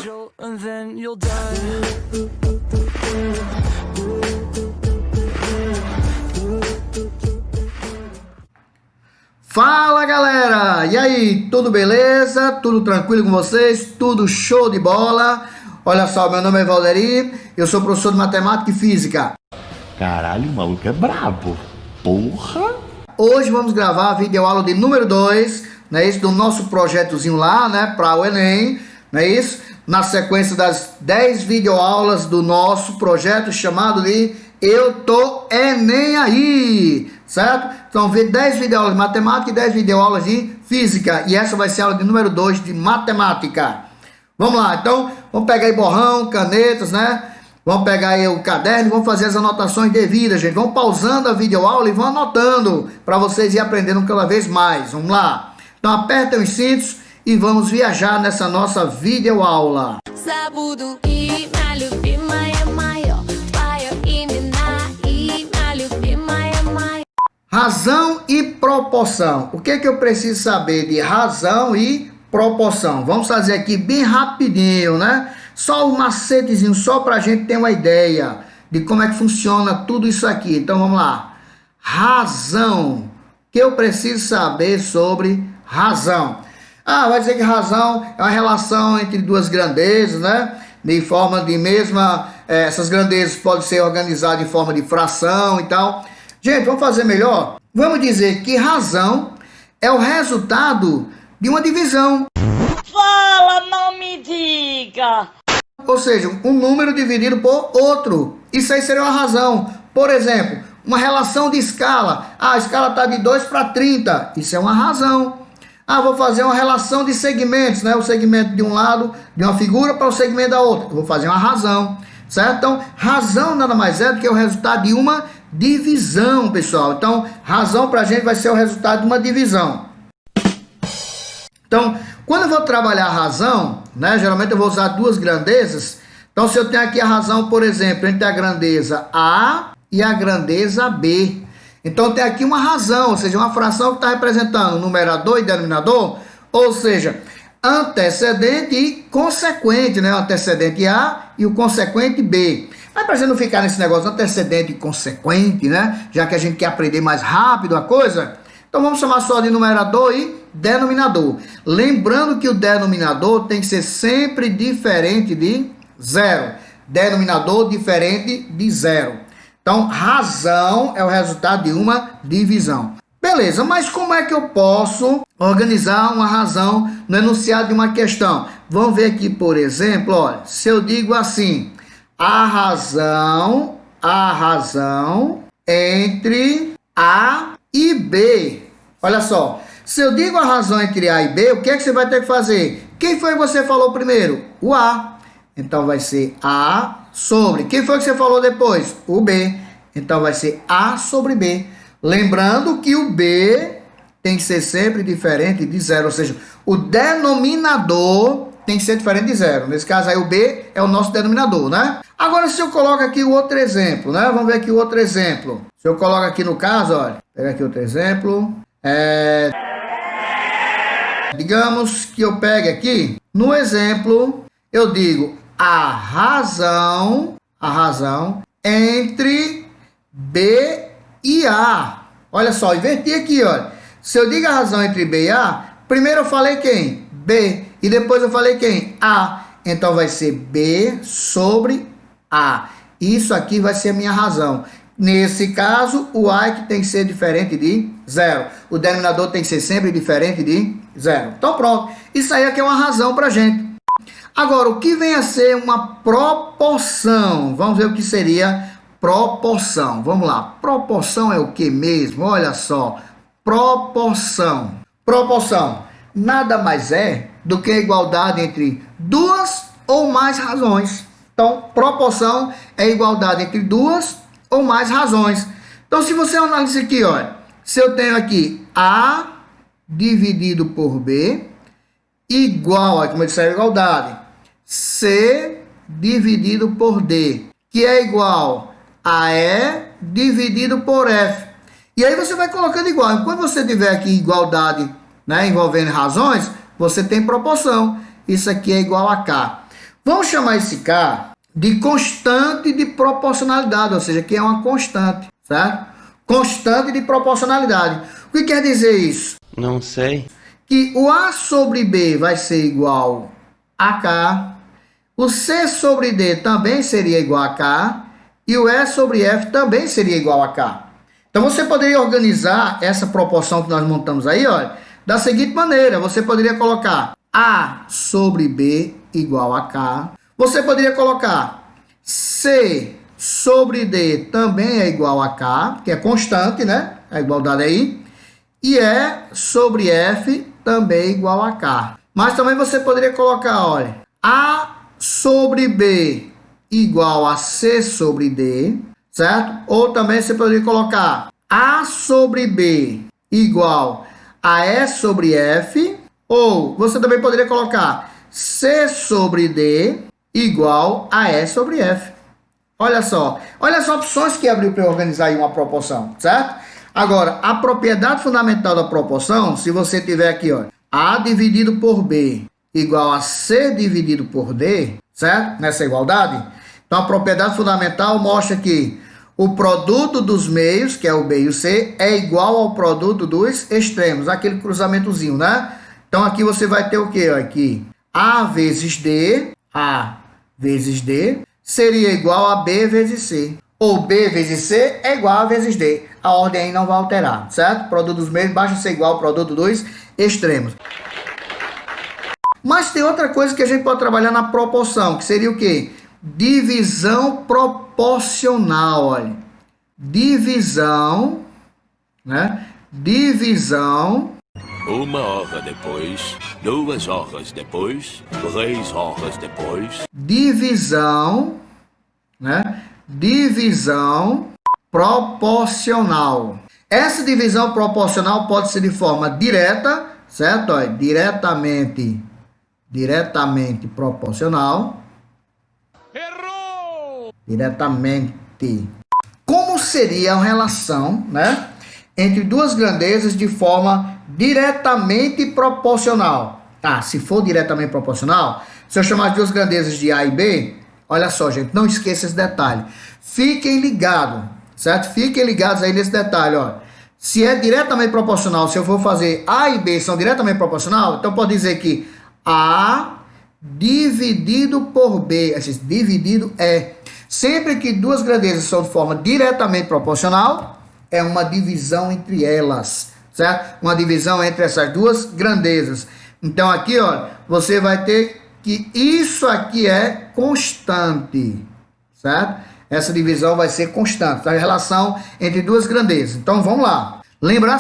angel, and then you'll die. Fala galera, e aí, tudo beleza? Tudo tranquilo com vocês? Tudo show de bola? Olha só, meu nome é Valderi, eu sou professor de matemática e física. Caralho, o maluco é brabo, porra! Hoje vamos gravar a videoaula de número 2, não é isso? Do nosso projetozinho lá, né, para o Enem, não é isso? Na sequência das 10 videoaulas do nosso projeto chamado de Eu Tô Enem Aí, certo? Então, 10 videoaulas de matemática e 10 videoaulas de física. E essa vai ser a aula de número 2 de matemática. Vamos lá, então, vamos pegar aí borrão, canetas, né? Vamos pegar aí o caderno e vamos fazer as anotações devidas, gente. Vamos pausando a videoaula e vão anotando para vocês ir aprendendo cada vez mais. Vamos lá. Então, apertem os cintos e vamos viajar nessa nossa videoaula. Razão e proporção. O que é que eu preciso saber de razão e proporção? Vamos fazer aqui bem rapidinho, né? Só um macetezinho, só para a gente ter uma ideia de como é que funciona tudo isso aqui. Então vamos lá. Razão. O que eu preciso saber sobre razão? Vai dizer que razão é uma relação entre duas grandezas, né? De forma de mesma... essas grandezas podem ser organizadas em forma de fração e tal. Gente, vamos fazer melhor? Vamos dizer que razão é o resultado de uma divisão. Fala, não me diga! Ou seja, um número dividido por outro. Isso aí seria uma razão. Por exemplo, uma relação de escala. A escala está de 2 para 30. Isso é uma razão. Vou fazer uma relação de segmentos, né? O segmento de um lado de uma figura para o segmento da outra. Vou fazer uma razão, certo? Então, razão nada mais é do que o resultado de uma divisão, pessoal. Então, razão para a gente vai ser o resultado de uma divisão. Então, quando eu vou trabalhar a razão, né? Geralmente eu vou usar duas grandezas. Então, se eu tenho aqui a razão, por exemplo, entre a grandeza A e a grandeza B. Então, tem aqui uma razão, ou seja, uma fração que está representando o numerador e denominador, ou seja, antecedente e consequente, né? O antecedente A e o consequente B. Mas para a gente não ficar nesse negócio antecedente e consequente, né? Já que a gente quer aprender mais rápido a coisa, então vamos chamar só de numerador e denominador. Lembrando que o denominador tem que ser sempre diferente de zero. Denominador diferente de zero. Então, razão é o resultado de uma divisão. Beleza, mas como é que eu posso organizar uma razão no enunciado de uma questão? Vamos ver aqui, por exemplo, olha, se eu digo assim, a razão entre A e B. Olha só, se eu digo a razão entre A e B, o que é que você vai ter que fazer? Quem foi que você falou primeiro? O A. Então vai ser A sobre. Quem foi que você falou depois? O B. Então vai ser A sobre B. Lembrando que o B tem que ser sempre diferente de zero. Ou seja, o denominador tem que ser diferente de zero. Nesse caso aí o B é o nosso denominador, né? Agora se eu coloco aqui o outro exemplo, né? Vamos ver aqui o outro exemplo. Se eu coloco aqui no caso, olha. Pega aqui outro exemplo. Digamos que eu pegue aqui. No exemplo, eu digo a razão entre B e A. Olha só, inverti aqui, olha. Se eu digo a razão entre B e A, primeiro eu falei quem? B. E depois eu falei quem? A. Então vai ser B sobre A. Isso aqui vai ser a minha razão. Nesse caso, o A é que tem que ser diferente de zero. O denominador tem que ser sempre diferente de zero. Então pronto. Isso aí aqui é uma razão para a gente. Agora, o que vem a ser uma proporção? Vamos ver o que seria proporção. Vamos lá. Proporção é o que mesmo? Olha só. Proporção. Proporção nada mais é do que a igualdade entre duas ou mais razões. Então, proporção é a igualdade entre duas ou mais razões. Então, se você analisar aqui, olha, se eu tenho aqui A dividido por B igual, como eu disse, a igualdade, C dividido por D, que é igual a E dividido por F. E aí você vai colocando igual. Quando você tiver aqui igualdade, né, envolvendo razões, você tem proporção. Isso aqui é igual a K. Vamos chamar esse K de constante de proporcionalidade, ou seja, que é uma constante, certo? Constante de proporcionalidade. O que quer dizer isso? Não sei. Que o A sobre B vai ser igual a K, o C sobre D também seria igual a K, e o E sobre F também seria igual a K. Então você poderia organizar essa proporção que nós montamos aí, olha, da seguinte maneira. Você poderia colocar A sobre B igual a K. Você poderia colocar C sobre D também é igual a K, que é constante, né? A igualdade aí. E E sobre F também é igual a K. Mas também você poderia colocar, olha, A sobre B igual a C sobre D, certo? Ou também você poderia colocar A sobre B igual a E sobre F, ou você também poderia colocar C sobre D igual a E sobre F. Olha só as opções que abriu para eu organizar aí uma proporção, certo? Agora, a propriedade fundamental da proporção, se você tiver aqui, ó, A dividido por B igual a C dividido por D, certo? Nessa igualdade. Então, a propriedade fundamental mostra que o produto dos meios, que é o B e o C, é igual ao produto dos extremos, aquele cruzamentozinho, né? Então, aqui você vai ter o quê? Aqui, A vezes D seria igual a B vezes C. Ou B vezes C é igual a vezes D. A ordem aí não vai alterar, certo? Produto dos meios basta ser igual ao produto dos extremos. Mas tem outra coisa que a gente pode trabalhar na proporção, que seria o quê? Divisão proporcional, olha. Divisão, né? Divisão. 1 hora depois, 2 horas depois, 3 horas depois. Divisão, né? Divisão proporcional. Essa divisão proporcional pode ser de forma direta, certo? Olha, diretamente proporcional. Errou! Diretamente. Como seria a relação, né, entre duas grandezas de forma diretamente proporcional? Ah, se for diretamente proporcional, se eu chamar as duas grandezas de A e B, olha só, gente, não esqueça esse detalhe. Fiquem ligados, certo? Fiquem ligados aí nesse detalhe, ó. Se é diretamente proporcional, se eu for fazer A e B são diretamente proporcional, então pode dizer que A dividido por B, esse dividido é, sempre que duas grandezas são de forma diretamente proporcional, é uma divisão entre elas, certo? Uma divisão entre essas duas grandezas. Então aqui, ó, você vai ter que isso aqui é constante, certo? Essa divisão vai ser constante, a relação entre duas grandezas. Então vamos lá. Lembrar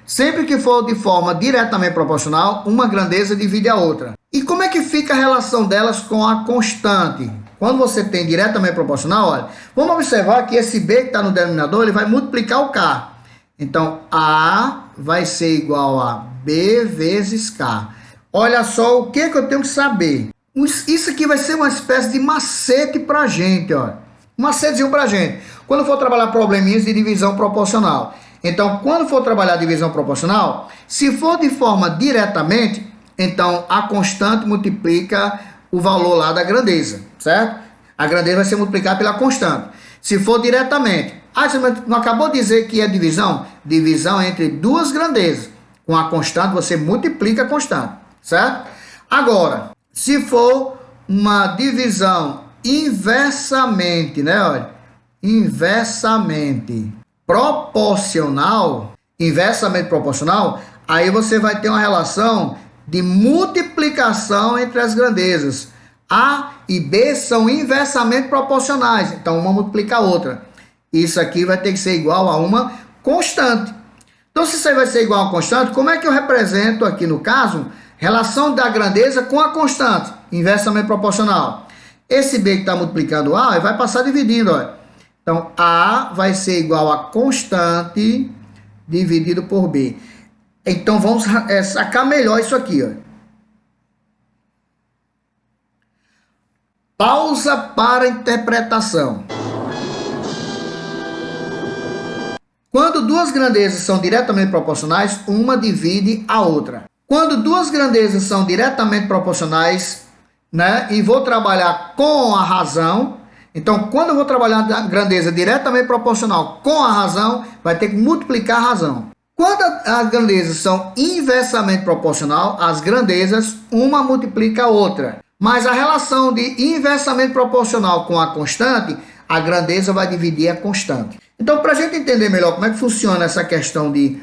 sempre que for de forma diretamente proporcional, uma grandeza divide a outra. E como é que fica a relação delas com a constante? Quando você tem diretamente proporcional, olha, vamos observar que esse B que está no denominador, ele vai multiplicar o K. Então, A vai ser igual a B vezes K. Olha só o que eu tenho que saber. Isso aqui vai ser uma espécie de macete para a gente, ó. Um macetezinho para a gente. Quando for trabalhar probleminhas de divisão proporcional. Então, quando for trabalhar divisão proporcional, se for de forma diretamente, então a constante multiplica o valor lá da grandeza, certo? A grandeza vai ser multiplicada pela constante. Se for diretamente, você não acabou de dizer que é divisão? Divisão entre duas grandezas. Com a constante, você multiplica a constante, certo? Agora, se for uma divisão inversamente, né? Olha, inversamente proporcional, aí você vai ter uma relação de multiplicação entre as grandezas. A e B são inversamente proporcionais, então uma multiplica a outra. Isso aqui vai ter que ser igual a uma constante. Então, se isso aí vai ser igual a uma constante, como é que eu represento aqui no caso relação da grandeza com a constante? Inversamente proporcional. Esse B que está multiplicando A vai passar dividindo, olha. Então, A vai ser igual a constante dividido por B. Então, vamos sacar melhor isso aqui, ó. Pausa para interpretação. Quando duas grandezas são diretamente proporcionais, uma divide a outra. Quando duas grandezas são diretamente proporcionais, né? E vou trabalhar com a razão. Então, quando eu vou trabalhar a grandeza diretamente proporcional com a razão, vai ter que multiplicar a razão. Quando as grandezas são inversamente proporcional, as grandezas, uma multiplica a outra. Mas a relação de inversamente proporcional com a constante, a grandeza vai dividir a constante. Então, para a gente entender melhor como é que funciona essa questão de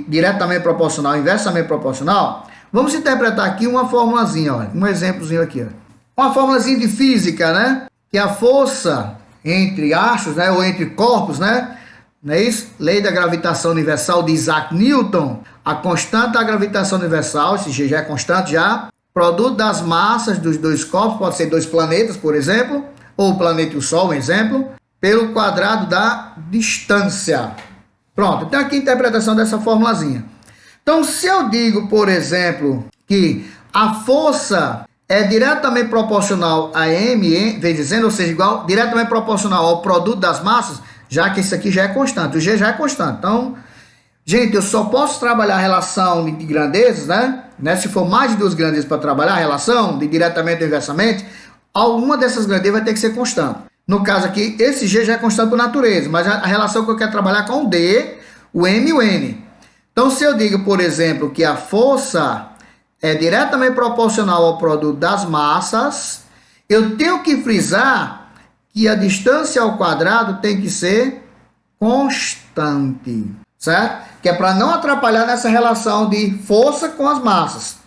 diretamente proporcional e inversamente proporcional, vamos interpretar aqui uma formulazinha, olha, um exemplozinho aqui. Ó. Uma formulazinha de física, né? Que a força entre astros, né, ou entre corpos, né? Não é isso? Lei da gravitação universal de Isaac Newton. A constante da gravitação universal, esse G já é constante já. Produto das massas dos dois corpos, pode ser dois planetas, por exemplo, ou o planeta e o Sol, um exemplo, pelo quadrado da distância. Pronto, então aqui a interpretação dessa formulazinha. Então, se eu digo, por exemplo, que a força é diretamente proporcional a m vezes n, ou seja, igual, diretamente proporcional ao produto das massas, já que isso aqui já é constante, o G já é constante. Então, gente, eu só posso trabalhar a relação de grandezas, né? Se for mais de duas grandezas para trabalhar a relação de diretamente ou inversamente, alguma dessas grandezas vai ter que ser constante. No caso aqui, esse G já é constante por natureza, mas a relação que eu quero trabalhar com o D, o M e o N. Então, se eu digo, por exemplo, que a força é diretamente proporcional ao produto das massas, eu tenho que frisar que a distância ao quadrado tem que ser constante, certo? Que é para não atrapalhar nessa relação de força com as massas.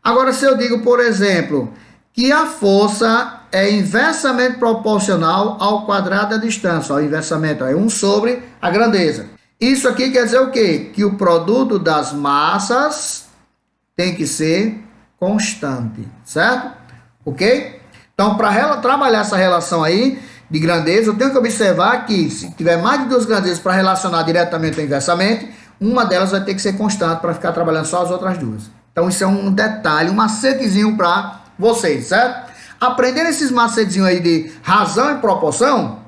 Agora, se eu digo, por exemplo, que a força é inversamente proporcional ao quadrado da distância, ó, inversamente, ó, é 1 sobre a grandeza. Isso aqui quer dizer o quê? Que o produto das massas tem que ser constante, certo? Ok? Então, para trabalhar essa relação aí de grandeza, eu tenho que observar que se tiver mais de duas grandezas para relacionar diretamente ou inversamente, uma delas vai ter que ser constante para ficar trabalhando só as outras duas. Então, isso é um detalhe, um macetezinho para vocês, certo? Aprendendo esses macetezinhos aí de razão e proporção,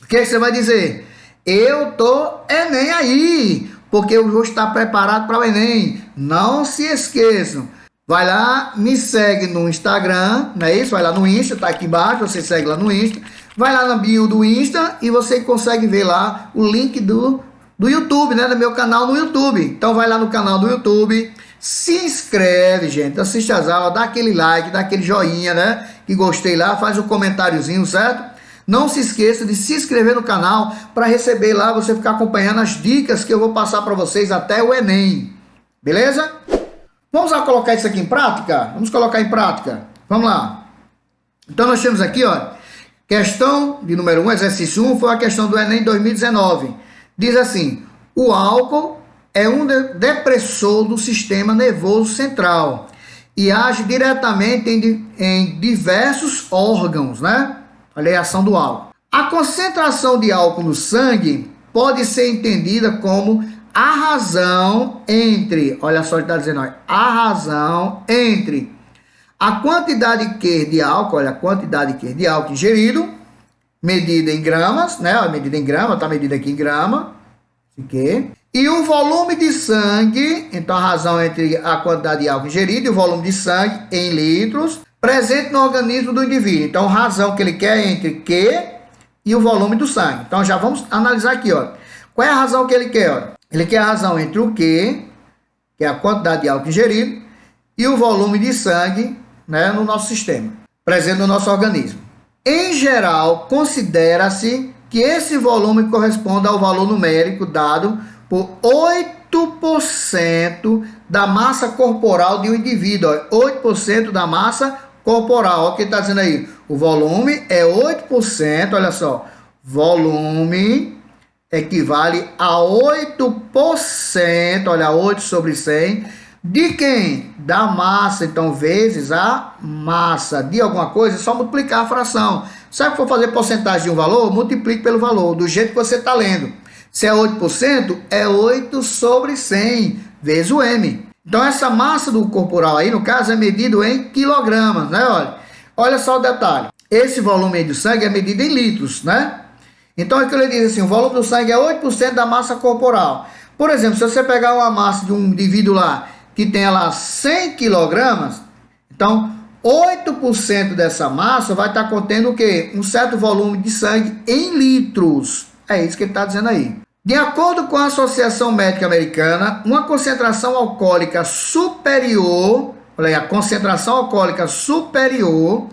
o que você vai dizer? Eu tô Enem aí, porque eu vou estar preparado para o Enem. Não se esqueçam. Vai lá, me segue no Instagram, não é isso? Vai lá no Insta, tá aqui embaixo, você segue lá no Insta. Vai lá na bio do Insta e você consegue ver lá o link do YouTube, né? Do meu canal no YouTube. Então vai lá no canal do YouTube, se inscreve, gente, assiste as aulas, dá aquele like, dá aquele joinha, né? Que gostei lá, faz um comentáriozinho, certo? Não se esqueça de se inscrever no canal para receber lá, você ficar acompanhando as dicas que eu vou passar para vocês até o Enem. Beleza? Vamos lá colocar isso aqui em prática? Vamos colocar em prática. Vamos lá. Então nós temos aqui, ó, questão de número 1, exercício 1, foi a questão do Enem 2019. Diz assim: o álcool é um depressor do sistema nervoso central e age diretamente em diversos órgãos, né? Olha aí a ação do álcool. A concentração de álcool no sangue pode ser entendida como a razão entre, olha só o que está dizendo, olha, a razão entre a quantidade Q de álcool, olha, a quantidade Q de álcool ingerido, medida em gramas, né? Olha, medida em grama, está medida aqui em grama, Q, e o volume de sangue, então a razão entre a quantidade de álcool ingerido e o volume de sangue em litros, presente no organismo do indivíduo. Então, a razão que ele quer é entre Q e o volume do sangue. Então, já vamos analisar aqui, ó. Qual é a razão que ele quer, ó? Ele quer a razão entre o Q, que é a quantidade de álcool ingerido, e o volume de sangue, né, no nosso sistema, presente no nosso organismo. Em geral, considera-se que esse volume corresponde ao valor numérico dado por 8% da massa corporal de um indivíduo. Ó, 8% da massa corporal. Olha o que está dizendo aí. O volume é 8%, olha só. Volume equivale a 8%, olha, 8 sobre 100. De quem? Da massa. Então, vezes a massa de alguma coisa, é só multiplicar a fração. Sabe que for fazer porcentagem de um valor? Multiplique pelo valor, do jeito que você está lendo. Se é 8%, é 8 sobre 100, vezes o M. Então, essa massa do corporal aí, no caso, é medido em quilogramas, né? Olha só o detalhe. Esse volume aí do sangue é medido em litros, né? Então, aqui ele diz assim, o volume do sangue é 8% da massa corporal. Por exemplo, se você pegar uma massa de um indivíduo lá, que tem lá 100 quilogramas, então, 8% dessa massa vai estar contendo o quê? Um certo volume de sangue em litros. É isso que ele está dizendo aí. De acordo com a Associação Médica Americana, uma concentração alcoólica superior, olha aí, a concentração alcoólica superior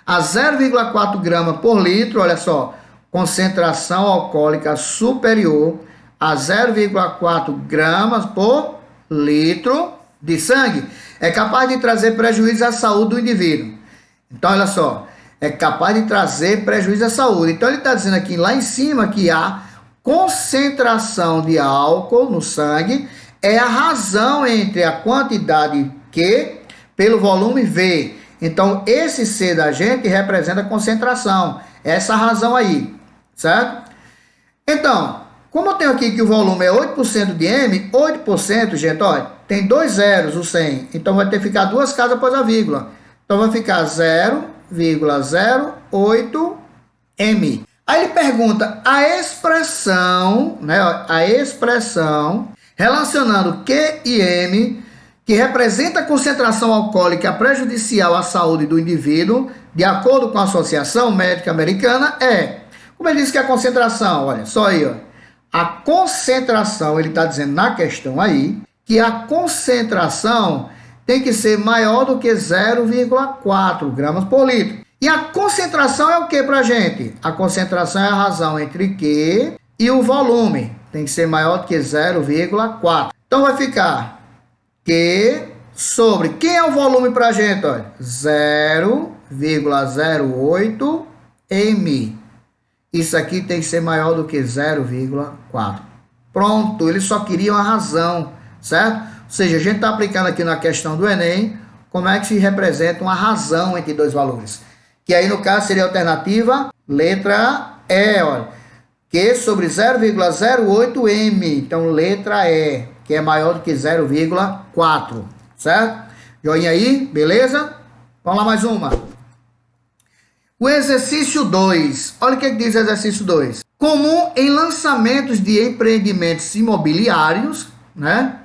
a 0,4 gramas por litro, olha só, concentração alcoólica superior a 0,4 gramas por litro de sangue é capaz de trazer prejuízo à saúde do indivíduo. Então, olha só, é capaz de trazer prejuízo à saúde. Então, ele está dizendo aqui, lá em cima, que a concentração de álcool no sangue é a razão entre a quantidade Q pelo volume V. Então, esse C da gente representa a concentração. Essa razão aí, certo? Então, como eu tenho aqui que o volume é 8% de M, 8%, gente, olha, tem 2 zeros o 100. Então, vai ter que ficar 2 casas após a vírgula. Então, vai ficar 0,08 M. Aí ele pergunta a expressão, né, a expressão relacionando Q e M, que representa a concentração alcoólica prejudicial à saúde do indivíduo, de acordo com a Associação Médica Americana, é, como ele diz que a concentração, olha, só aí, ó, a concentração, ele está dizendo na questão aí, que a concentração tem que ser maior do que 0,4 gramas por litro. E a concentração é o que pra gente? A concentração é a razão entre Q e o volume. Tem que ser maior do que 0,4. Então vai ficar Q sobre... Quem é o volume pra gente? Olha, 0,08 M. Isso aqui tem que ser maior do que 0,4. Pronto, eles só queriam a razão, certo? Ou seja, a gente está aplicando aqui na questão do Enem como é que se representa uma razão entre dois valores. Que aí, no caso, seria a alternativa letra E, olha. Q sobre 0,08 M. Então, letra E, que é maior do que 0,4, certo? Joinha aí, beleza? Vamos lá, mais uma. O exercício 2. Olha o que diz o exercício 2. Comum em lançamentos de empreendimentos imobiliários, né?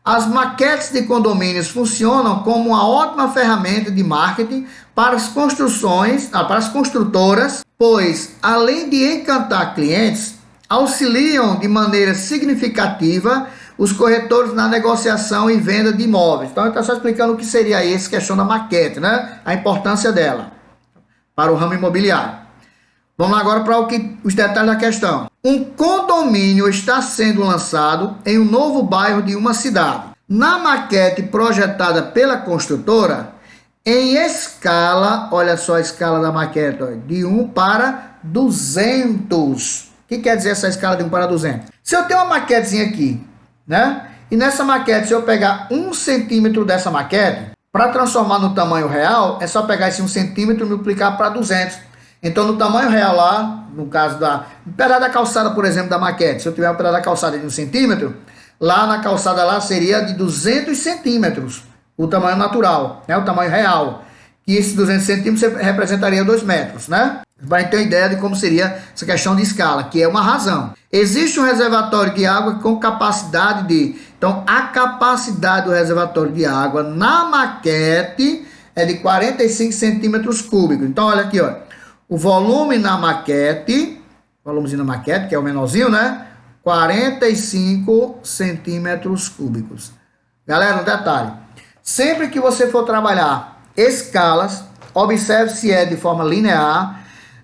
As maquetes de condomínios funcionam como uma ótima ferramenta de marketing para as para as construtoras, pois, além de encantar clientes, auxiliam de maneira significativa os corretores na negociação e venda de imóveis. Então, ele está só explicando o que seria essa questão da maquete, né? A importância dela para o ramo imobiliário. Vamos lá agora para os detalhes da questão. Um condomínio está sendo lançado em um novo bairro de uma cidade. Na maquete projetada pela construtora, em escala, olha só a escala da maquete, ó, de 1 para 200. O que quer dizer essa escala de 1 para 200? Se eu tenho uma maquetezinha aqui, né? E nessa maquete, se eu pegar 1 centímetro dessa maquete, para transformar no tamanho real, é só pegar esse 1 centímetro e multiplicar para 200. Então, no tamanho real lá, no caso um pedaço da calçada, por exemplo, da maquete, se eu tiver um pedaço da calçada de 1 centímetro, lá na calçada lá seria de 200 centímetros, o tamanho natural, né? O tamanho real. E esses 200 centímetros representaria 2 metros, né? Para ter uma ideia de como seria essa questão de escala, que é uma razão. Existe um reservatório de água com capacidade de... Então, a capacidade do reservatório de água na maquete é de 45 centímetros cúbicos. Então, olha aqui, ó. O volume na maquete, volumezinho na maquete, que é o menorzinho, né? 45 centímetros cúbicos. Galera, um detalhe. Sempre que você for trabalhar escalas, observe se é de forma linear,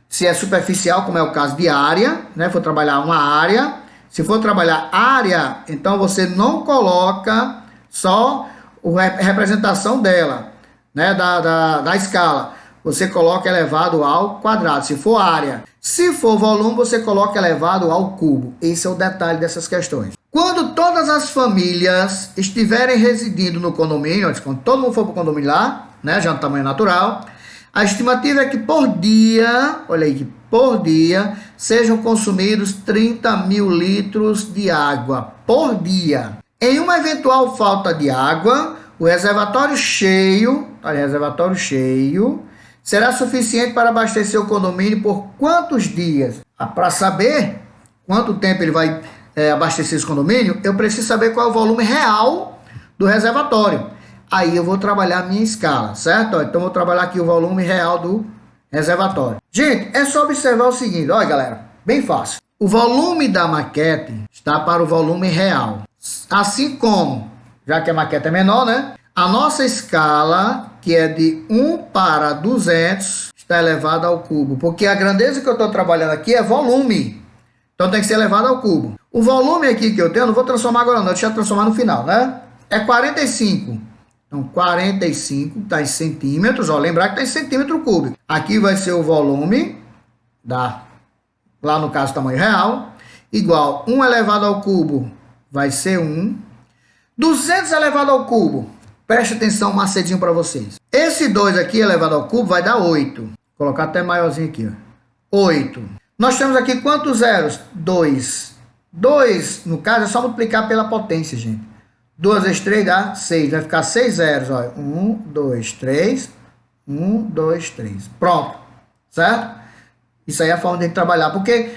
se é superficial, como é o caso de área, né? For trabalhar uma área. Se for trabalhar área, então você não coloca só a representação dela, né? Da escala. Você coloca elevado ao quadrado, se for área. Se for volume, você coloca elevado ao cubo. Esse é o detalhe dessas questões. Quando todas as famílias estiverem residindo no condomínio, quando todo mundo for para o condomínio lá, né, já no tamanho natural, a estimativa é que por dia, olha aí, que por dia, sejam consumidos 30 mil litros de água por dia. Em uma eventual falta de água, o reservatório cheio, olha, reservatório cheio, será suficiente para abastecer o condomínio por quantos dias? Para saber quanto tempo ele vai abastecer esse condomínio, eu preciso saber qual é o volume real do reservatório. aí eu vou trabalhar a minha escala, certo? Ó, então, eu vou trabalhar aqui o volume real do reservatório. Gente, é só observar o seguinte, olha, galera, bem fácil. O volume da maquete está para o volume real. Assim como, já que a maquete é menor, né? A nossa escala, que é de 1 para 200, está elevada ao cubo. Porque a grandeza que eu estou trabalhando aqui é volume. Então tem que ser elevado ao cubo. O volume aqui que eu tenho, eu não vou transformar agora não, deixa eu transformar no final, né? É 45. Então 45 está em centímetros, ó, lembrar que está em centímetro cúbico. Aqui vai ser o volume, lá no caso tamanho real, igual 1 elevado ao cubo vai ser 1. 200 elevado ao cubo, preste atenção, um macedinho para vocês. Esse 2 aqui elevado ao cubo vai dar 8. Vou colocar até maiorzinho aqui, ó. 8. Nós temos aqui quantos zeros? 2. 2, no caso, é só multiplicar pela potência, gente. 2 vezes 3 dá 6. Vai ficar 6 zeros, ó. 1, 2, 3. 1, 2, 3. Pronto. Certo? Isso aí é a forma de trabalhar. Porque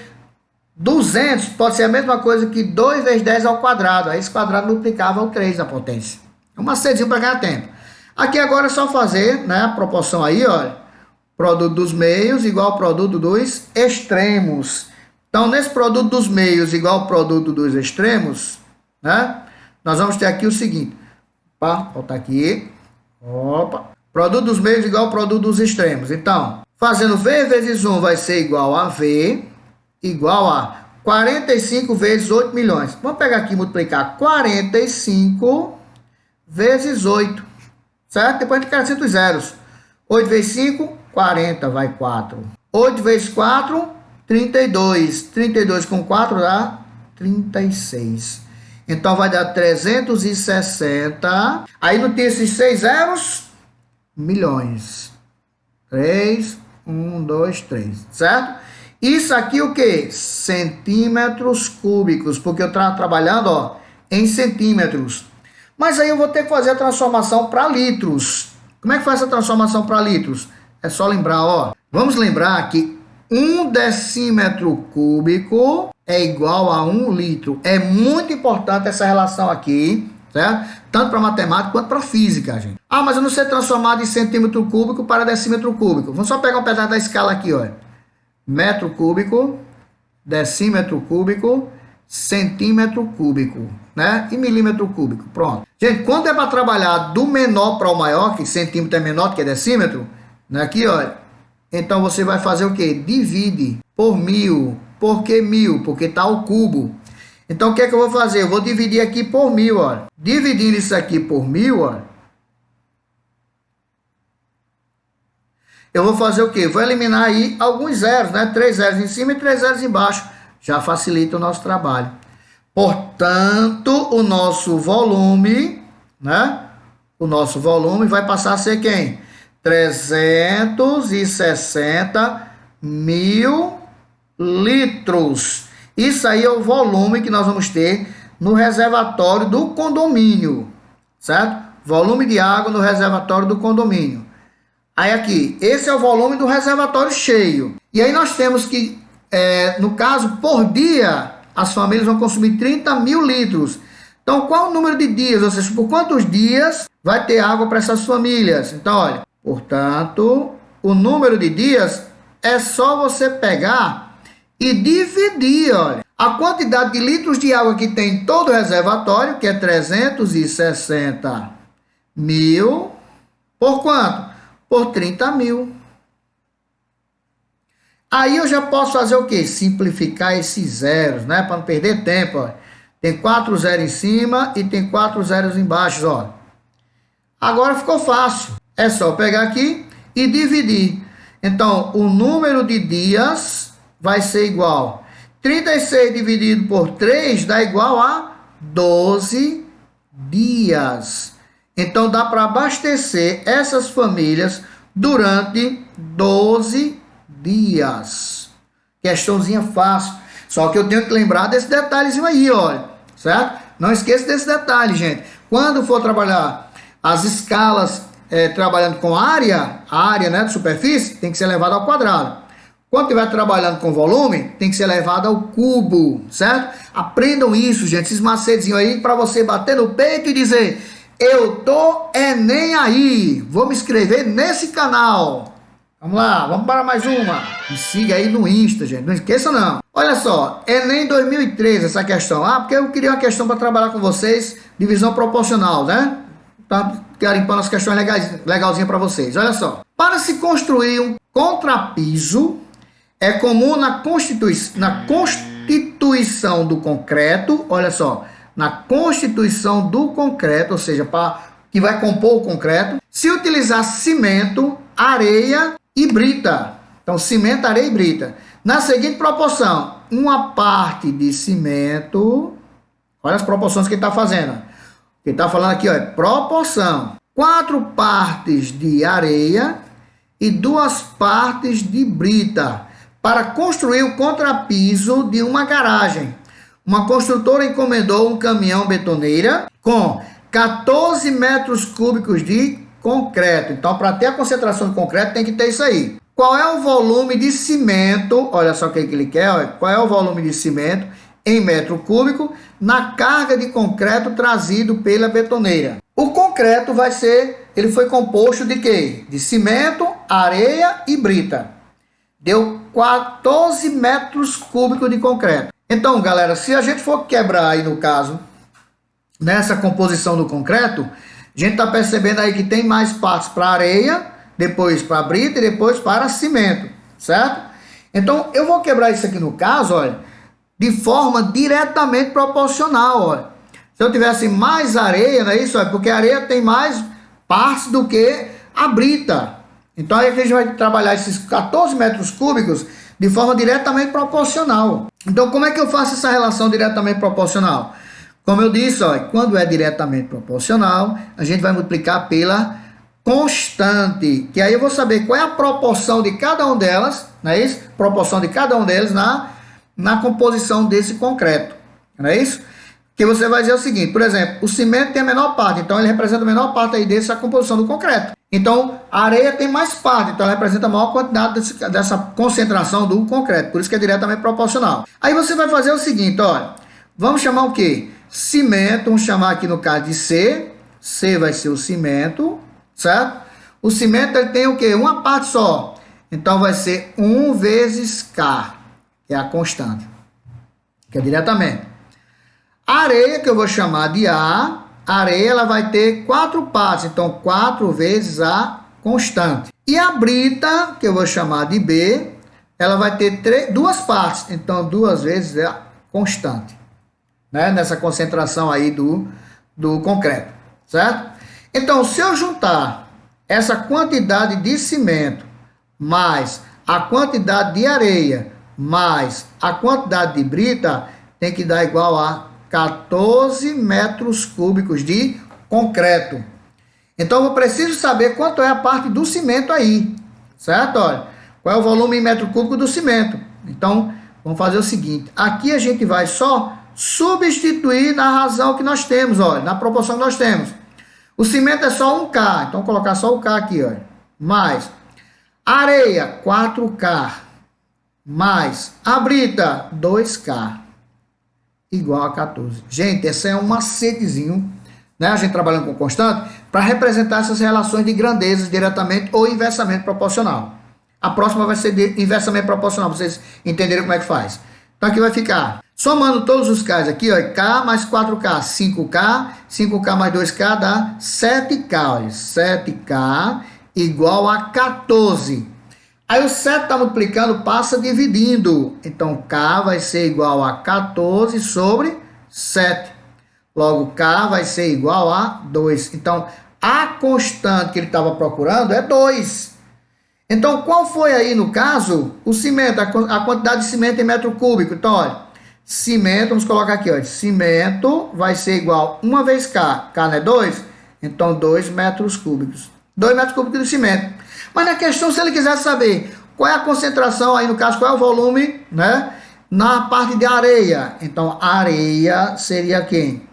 200 pode ser a mesma coisa que 2 vezes 10 ao quadrado. Aí esse quadrado multiplicava o 3 da potência. É um macedinho para ganhar tempo. Aqui agora é só fazer, né, a proporção aí, olha. Produto dos meios igual ao produto dos extremos. Então, nesse produto dos meios igual ao produto dos extremos, né, nós vamos ter aqui o seguinte. Opa, voltar aqui. Opa. Produto dos meios igual ao produto dos extremos. Então, fazendo V vezes 1 vai ser igual a V, igual a 45 vezes 8 milhões. Vamos pegar aqui e multiplicar 45 vezes 8. Certo? Depois a gente acrescenta os zeros. 8 vezes 5, 40, vai 4. 8 vezes 4, 32. 32 com 4 dá 36. Então vai dar 360. Aí não tem esses 6 zeros? Milhões. 3, 1, 2, 3. Certo? Isso aqui o que? Centímetros cúbicos. Porque eu estou trabalhando, ó, em centímetros. Mas aí eu vou ter que fazer a transformação para litros. Como é que faz essa transformação para litros? É só lembrar, ó. Vamos lembrar que 1 decímetro cúbico é igual a 1 litro. É muito importante essa relação aqui, certo? Tanto para matemática quanto para física, gente. Ah, mas eu não sei transformar de centímetro cúbico para decímetro cúbico. Vamos só pegar um pedaço da escala aqui, ó. Metro cúbico, decímetro cúbico, centímetro cúbico, né? E milímetro cúbico. Pronto. Gente, quando é para trabalhar do menor para o maior, que centímetro é menor do que decímetro, né? Aqui, olha. Então você vai fazer o quê? Divide por 1000. Por que 1000? Porque está ao cubo. Então o que é que eu vou fazer? Eu vou dividir aqui por 1000, olha. Dividindo isso aqui por 1000, olha. Eu vou fazer o quê? Vou eliminar aí alguns zeros, né? 3 zeros em cima e 3 zeros embaixo. Já facilita o nosso trabalho. Portanto, o nosso volume, né? O nosso volume vai passar a ser quem? 360 mil litros. Isso aí é o volume que nós vamos ter no reservatório do condomínio, certo? Volume de água no reservatório do condomínio. Aí aqui, esse é o volume do reservatório cheio. E aí nós temos que, no caso, por dia, as famílias vão consumir 30 mil litros. Então, qual o número de dias? Ou seja, por quantos dias vai ter água para essas famílias? Então, olha, portanto, o número de dias é só você pegar e dividir, olha, a quantidade de litros de água que tem em todo o reservatório, que é 360 mil, por quanto? Por 30 mil. Aí eu já posso fazer o quê? Simplificar esses zeros, né? Para não perder tempo, ó. Tem 4 zeros em cima e tem 4 zeros embaixo, ó. Agora ficou fácil. É só pegar aqui e dividir. Então, o número de dias vai ser igual. 36 dividido por 3 dá igual a 12 dias. Então, dá para abastecer essas famílias durante 12 dias. Questãozinha fácil. Só que eu tenho que lembrar desse detalhezinho aí, olha. Certo? Não esqueça desse detalhe, gente. Quando for trabalhar as escalas, trabalhando com área, né, de superfície, tem que ser levado ao quadrado. Quando estiver trabalhando com volume, tem que ser levado ao cubo, certo? Aprendam isso, gente, esses macetezinhos aí, para você bater no peito e dizer: Eu tô nem aí. Vou me inscrever nesse canal. Vamos lá, vamos para mais uma. Me siga aí no Insta, gente. Não esqueça não. Olha só, Enem 2013 essa questão. Porque eu queria uma questão para trabalhar com vocês. Divisão proporcional, né? Tá garimpando as questões legalzinhas para vocês. Olha só. Para se construir um contrapiso, é comum na constituição do concreto, olha só, na constituição do concreto, ou seja, que vai compor o concreto, se utilizar cimento, areia e brita. Então, cimento, areia e brita. Na seguinte proporção, uma parte de cimento, olha as proporções que ele está fazendo. Ele está falando aqui, ó, é proporção. 4 partes de areia e 2 partes de brita, para construir o contrapiso de uma garagem. Uma construtora encomendou um caminhão betoneira com 14 metros cúbicos de concreto. Então, para ter a concentração de concreto, tem que ter isso aí. Qual é o volume de cimento? Olha só o que ele quer. Olha, qual é o volume de cimento em metro cúbico na carga de concreto trazido pela betoneira? O concreto ele foi composto de quê? De cimento, areia e brita. Deu 14 metros cúbicos de concreto. Então, galera, se a gente for quebrar aí no caso, nessa composição do concreto, a gente está percebendo aí que tem mais partes para areia, depois para brita e depois para cimento, certo? Então, eu vou quebrar isso aqui no caso, olha, de forma diretamente proporcional, olha. Se eu tivesse mais areia, não é isso? Olha, porque a areia tem mais partes do que a brita. Então, aí a gente vai trabalhar esses 14 metros cúbicos de forma diretamente proporcional. Então, como é que eu faço essa relação diretamente proporcional? Como eu disse, ó, quando é diretamente proporcional, a gente vai multiplicar pela constante, que aí eu vou saber qual é a proporção de cada uma delas, não é isso? Proporção de cada um deles na composição desse concreto, não é isso? Que você vai dizer o seguinte, por exemplo, o cimento tem a menor parte, então ele representa a menor parte aí dessa composição do concreto. Então, a areia tem mais parte, então ela representa a maior quantidade dessa concentração do concreto, por isso que é diretamente proporcional. Aí você vai fazer o seguinte, olha, vamos chamar o quê? Cimento, vamos chamar aqui no caso de C, C vai ser o cimento, certo? O cimento ele tem o quê? Uma parte só, então vai ser 1 vezes K, que é a constante, que é diretamente. A areia, que eu vou chamar de A, a areia ela vai ter 4 partes, então 4 vezes a constante. E a brita, que eu vou chamar de B, ela vai ter 2 partes, então 2 vezes a constante, né? Nessa concentração aí do concreto, certo? Então, se eu juntar essa quantidade de cimento mais a quantidade de areia mais a quantidade de brita, tem que dar igual a 14 metros cúbicos de concreto. Então, eu preciso saber quanto é a parte do cimento aí, certo? Olha, qual é o volume em metro cúbico do cimento. Então, vamos fazer o seguinte. Aqui a gente vai só substituir na razão que nós temos, olha, na proporção que nós temos. O cimento é só 1K, então vou colocar só o K aqui, olha. Mais areia, 4K. Mais a brita, 2K. Igual a 14. Gente, esse é um macetezinho, né? A gente trabalhando com constante, para representar essas relações de grandezas diretamente ou inversamente proporcional. A próxima vai ser de inversamente proporcional, para vocês entenderem como é que faz. Então aqui vai ficar, somando todos os K's aqui, ó, K mais 4K, 5K, 5K mais 2K dá 7K, olha, 7K igual a 14. Aí o 7 está multiplicando, passa dividindo. Então, K vai ser igual a 14 sobre 7. Logo, K vai ser igual a 2. Então, a constante que ele estava procurando é 2. Então, qual foi aí, no caso, o cimento, a quantidade de cimento em metro cúbico? Então, olha, cimento, vamos colocar aqui, olha, cimento vai ser igual 1 vezes K. K não é 2? Então, 2 metros cúbicos. 2 metros cúbicos de cimento. Mas na questão, se ele quiser saber qual é a concentração, aí no caso, qual é o volume, né? Na parte de areia. Então, areia seria quem?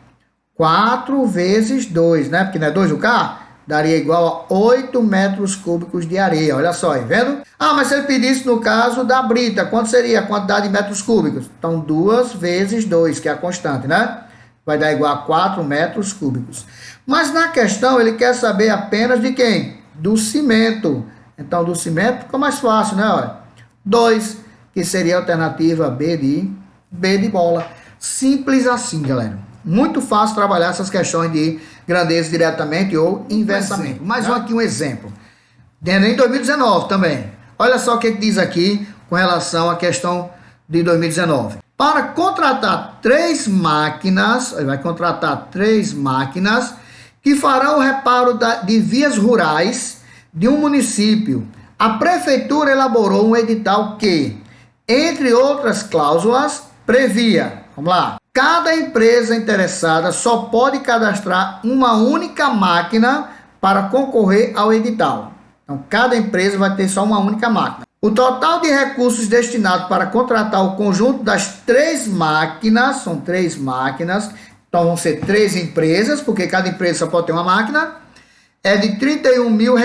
4 vezes 2, né? Porque não é 2 o K? Daria igual a 8 metros cúbicos de areia. Olha só, aí, vendo? Ah, mas se ele pedisse no caso da brita, quanto seria a quantidade de metros cúbicos? Então, 2 vezes 2, que é a constante, né? Vai dar igual a 4 metros cúbicos. Mas na questão ele quer saber apenas de quem? Do cimento. Então do cimento ficou mais fácil, né? Olha, 2, que seria a alternativa B de bola. Simples assim, galera. Muito fácil trabalhar essas questões de grandeza diretamente ou inversamente. Mais aqui um exemplo. Em 2019 também. Olha só o que diz aqui com relação à questão de 2019. Para contratar 3 máquinas, ele vai contratar 3 máquinas que farão o reparo de vias rurais de um município. A prefeitura elaborou um edital que, entre outras cláusulas, previa, vamos lá, cada empresa interessada só pode cadastrar uma única máquina para concorrer ao edital. Então, cada empresa vai ter só uma única máquina. O total de recursos destinados para contratar o conjunto das 3 máquinas, são 3 máquinas, então vão ser 3 empresas, porque cada empresa só pode ter uma máquina, é de R$31 mil,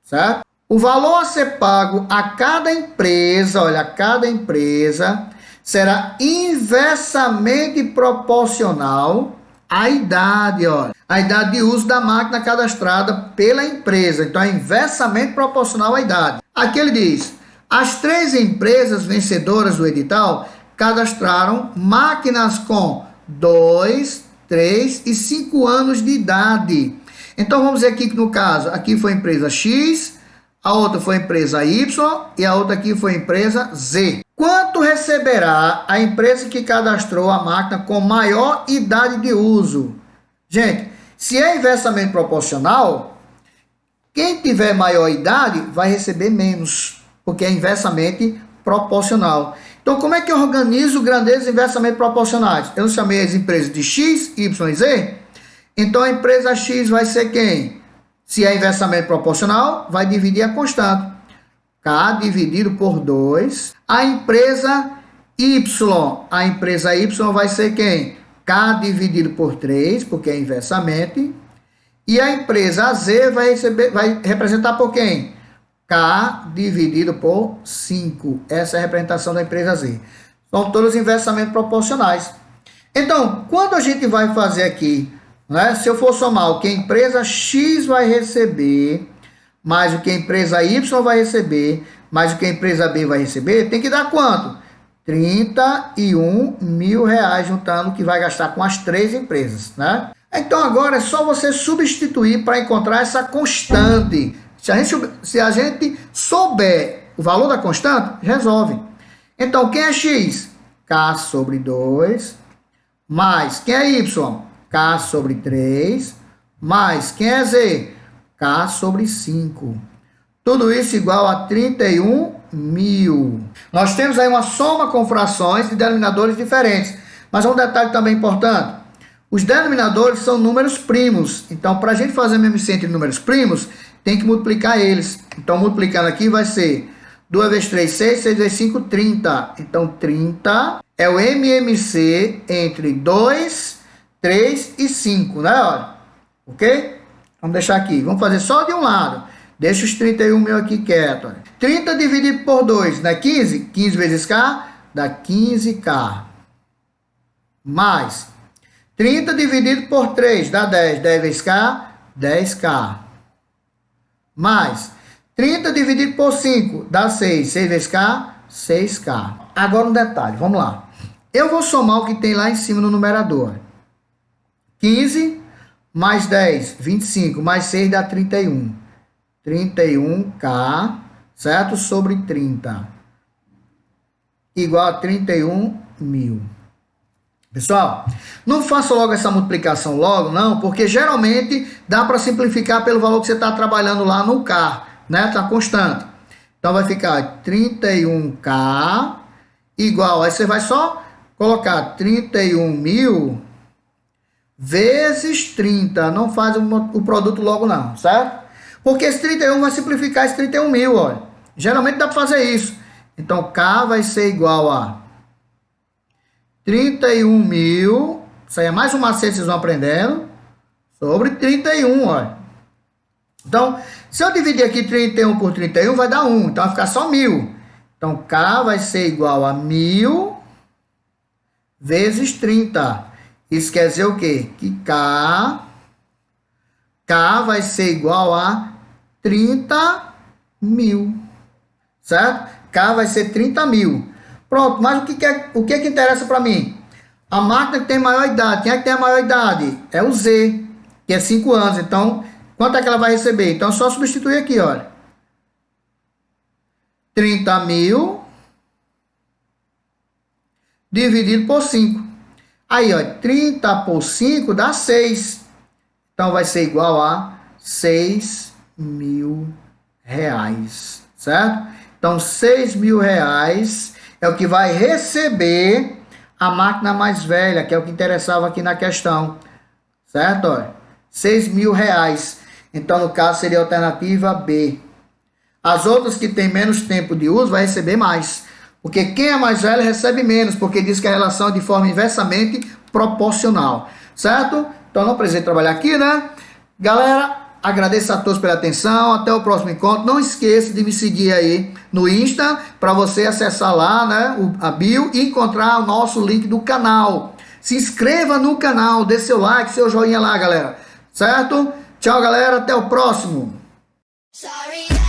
certo? O valor a ser pago a cada empresa, olha, a cada empresa será inversamente proporcional à idade, olha, a idade de uso da máquina cadastrada pela empresa. Então, é inversamente proporcional à idade. Aqui ele diz, as 3 empresas vencedoras do edital cadastraram máquinas com 2, 3 e 5 anos de idade. Então, vamos dizer aqui que no caso, aqui foi a empresa X, a outra foi a empresa Y e a outra aqui foi a empresa Z. Quanto receberá a empresa que cadastrou a máquina com maior idade de uso? Gente, se é inversamente proporcional, quem tiver maior idade vai receber menos, porque é inversamente proporcional. Então, como é que eu organizo grandezas inversamente proporcionais? Eu chamei as empresas de X, Y e Z. Então, a empresa X vai ser quem? Se é inversamente proporcional, vai dividir a constante. K dividido por 2. A empresa Y vai ser quem? K dividido por 3, porque é inversamente. E a empresa Z vai representar por quem? K dividido por 5. Essa é a representação da empresa Z. São todos inversamente proporcionais. Então, quando a gente vai fazer aqui, né, se eu for somar o que a empresa X vai receber, mais o que a empresa Y vai receber, mais o que a empresa B vai receber, tem que dar quanto? R$31 mil juntando o que vai gastar com as 3 empresas, né? Então agora é só você substituir para encontrar essa constante. Se a gente souber o valor da constante, resolve. Então quem é X? K sobre 2, mais quem é Y? K sobre 3, mais quem é Z? K sobre 5. Tudo isso igual a 31 mil. Nós temos aí uma soma com frações de denominadores diferentes. Mas um detalhe também importante. Os denominadores são números primos. Então, para a gente fazer mesmo entre números primos, tem que multiplicar eles. Então, multiplicando aqui vai ser 2 vezes 3, 6, 6 vezes 5, 30. Então, 30 é o MMC entre 2, 3 e 5, né? Olha. Ok? Vamos deixar aqui. Vamos fazer só de um lado. Deixa os 31 mil aqui quieto. Olha. 30 dividido por 2 dá 15. 15 vezes K dá 15K. Mais 30 dividido por 3 dá 10. 10 vezes K, 10K. Mais 30 dividido por 5 dá 6. 6 vezes K, 6K. Agora um detalhe, vamos lá. Eu vou somar o que tem lá em cima no numerador. 15 mais 10, 25, mais 6 dá 31. 31K, certo? Sobre 30. Igual a 31 mil. Pessoal, não faça logo essa multiplicação logo, não, porque geralmente dá para simplificar pelo valor que você está trabalhando lá no K, né? Está constante. Então vai ficar 31K igual, aí você vai só colocar 31 mil vezes 30, não faz o produto logo não, certo? Porque esse 31 vai simplificar esse 31 mil, olha. Geralmente dá para fazer isso. Então, K vai ser igual a 31 mil, isso aí é mais um macete que vocês vão aprendendo, sobre 31, olha. Então, se eu dividir aqui 31 por 31, vai dar 1, então vai ficar só 1000. Então, K vai ser igual a 1000 vezes 30. Isso quer dizer o quê? Que K K vai ser igual a 30 mil, certo? K vai ser 30 mil. Pronto, mas o que interessa para mim? A máquina que tem maior idade. Quem é que tem a maior idade? É o Z, que é 5 anos. Então, quanto é que ela vai receber? Então, é só substituir aqui, olha. 30 mil dividido por 5. Aí, ó, 30 por 5 dá 6. Então, vai ser igual a 6 mil reais, certo? Então, 6 mil reais é o que vai receber a máquina mais velha, que é o que interessava aqui na questão, certo? Olha, 6 mil reais. Então, no caso, seria a alternativa B. As outras que têm menos tempo de uso vai receber mais. Porque quem é mais velho recebe menos, porque diz que a relação é de forma inversamente proporcional, certo? Então, não precisei trabalhar aqui, né? Galera, agradeço a todos pela atenção. Até o próximo encontro. Não esqueça de me seguir aí no Insta, para você acessar lá, né, a bio e encontrar o nosso link do canal. Se inscreva no canal, dê seu like, seu joinha lá, galera. Certo? Tchau, galera. Até o próximo. Sorry.